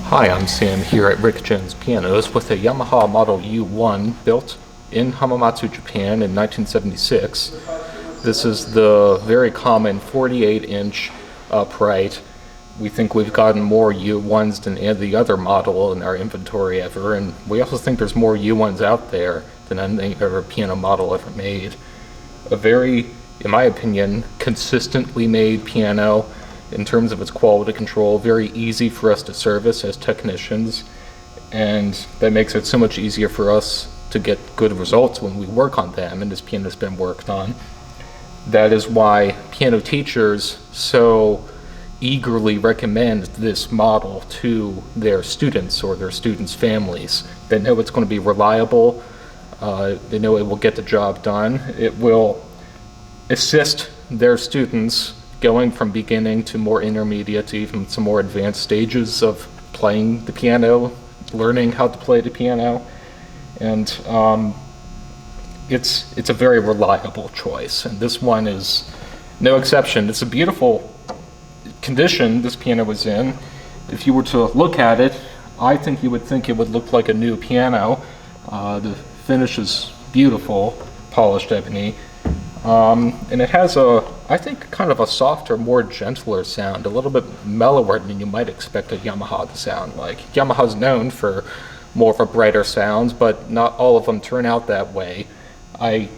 Hi, I'm Sam here at Rick Jones Pianos with a Yamaha Model U1 built in Hamamatsu, Japan in 1976. This is the very common 48-inch upright. We think we've gotten more U1s than any other model in our inventory ever, and we also think there's more U1s out there than any other piano model ever made. A very, in my opinion, consistently made piano in terms of its quality control, very easy for us to service as technicians, and that makes it so much easier for us to get good results when we work on them, and this piano's been worked on. That is why piano teachers so eagerly recommend this model to their students or their students' families. They know it's going to be reliable, they know it will get the job done, it will assist their students going from beginning to more intermediate to even some more advanced stages of playing the piano, learning how to play the piano, and it's a very reliable choice, and this one is no exception. It's a beautiful condition this piano was in. If you were to look at it, I think you would think it would look like a new piano. The finish is beautiful, polished ebony. And it has I think, kind of a softer, more gentler sound, a little bit mellower than you might expect a Yamaha to sound like. Yamaha's known for more of a brighter sound, but not all of them turn out that way. I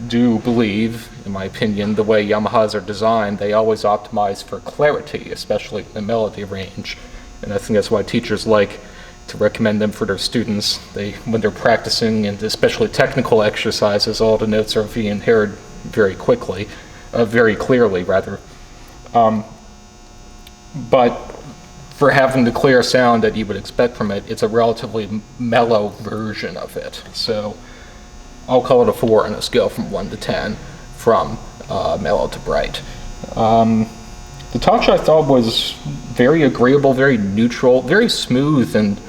do believe, in my opinion, the way Yamahas are designed, they always optimize for clarity, especially the melody range. And I think that's why teachers like to recommend them for their students. When they're practicing, and especially technical exercises, all the notes are being heard very quickly, very clearly rather. But for having the clear sound that you would expect from it, it's a relatively mellow version of it. So I'll call it a 4 on a scale from 1 to 10, from mellow to bright. The touch I thought was very agreeable, very neutral, very smooth, and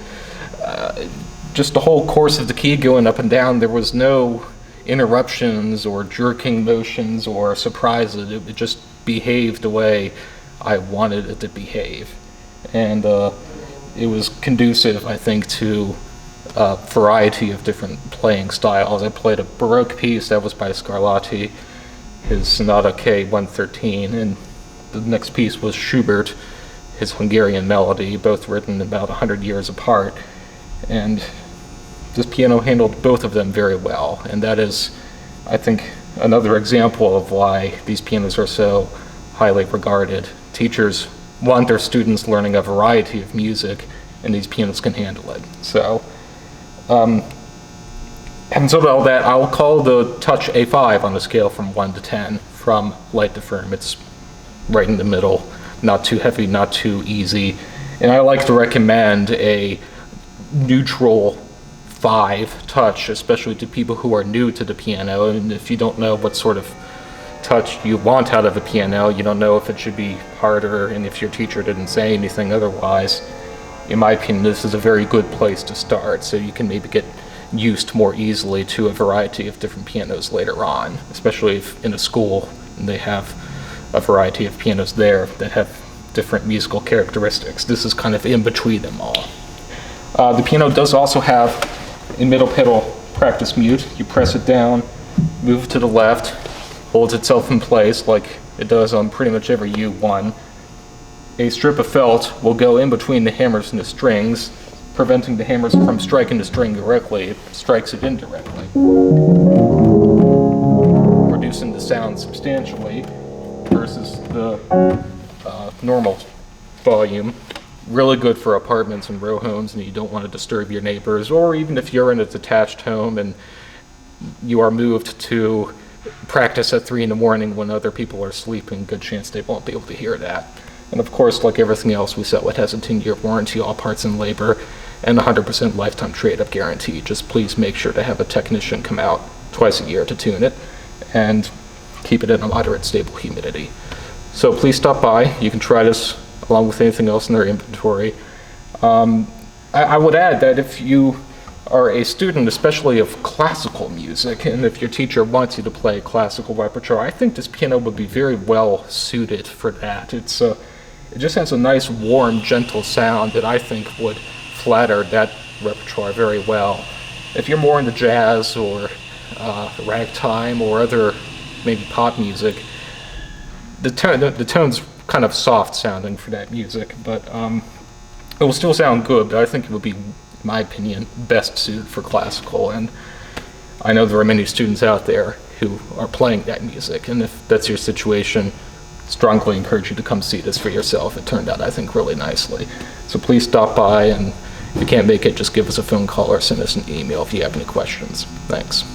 just the whole course of the key going up and down, there was no interruptions or jerking motions or surprises. It just behaved the way I wanted it to behave, and it was conducive, I think, to a variety of different playing styles. I played a Baroque piece that was by Scarlatti, his Sonata K-113, and the next piece was Schubert, his Hungarian Melody, both written about 100 years apart, and this piano handled both of them very well, and that is, I think, another example of why these pianos are so highly regarded. Teachers want their students learning a variety of music, and these pianos can handle it. So, having said all that, I'll call the Touch a 5 on a scale from 1 to 10, from light to firm. It's right in the middle, not too heavy, not too easy, and I like to recommend a neutral 5 touch, especially to people who are new to the piano, and if you don't know what sort of touch you want out of a piano, you don't know if it should be harder, and if your teacher didn't say anything otherwise, in my opinion, this is a very good place to start, so you can maybe get used more easily to a variety of different pianos later on, especially if in a school they have a variety of pianos there that have different musical characteristics. This is kind of in between them all. The piano does also have a middle pedal practice mute. You press it down, move to the left, holds itself in place like it does on pretty much every U1. A strip of felt will go in between the hammers and the strings, preventing the hammers from striking the string directly. It strikes it indirectly, reducing the sound substantially versus the normal volume. Really good for apartments and row homes, and you don't want to disturb your neighbors, or even if you're in a detached home and you are moved to practice at 3 in the morning when other people are sleeping, good chance they won't be able to hear that. And of course, like everything else we sell, it has a 10-year warranty, all parts and labor, and 100% lifetime trade-up guarantee. Just please make sure to have a technician come out twice a year to tune it and keep it in a moderate stable humidity. So please stop by. You can try this along with anything else in their inventory. I would add that if you are a student, especially of classical music, and if your teacher wants you to play classical repertoire, I think this piano would be very well suited for that. It's It just has a nice, warm, gentle sound that I think would flatter that repertoire very well. If you're more into jazz or ragtime or other maybe pop music, the tone's kind of soft sounding for that music, but it will still sound good, but I think it would be, in my opinion, best suited for classical. And I know there are many students out there who are playing that music, and if that's your situation, strongly encourage you to come see this for yourself. It turned out, I think, really nicely. So please stop by, and if you can't make it, just give us a phone call or send us an email if you have any questions. Thanks.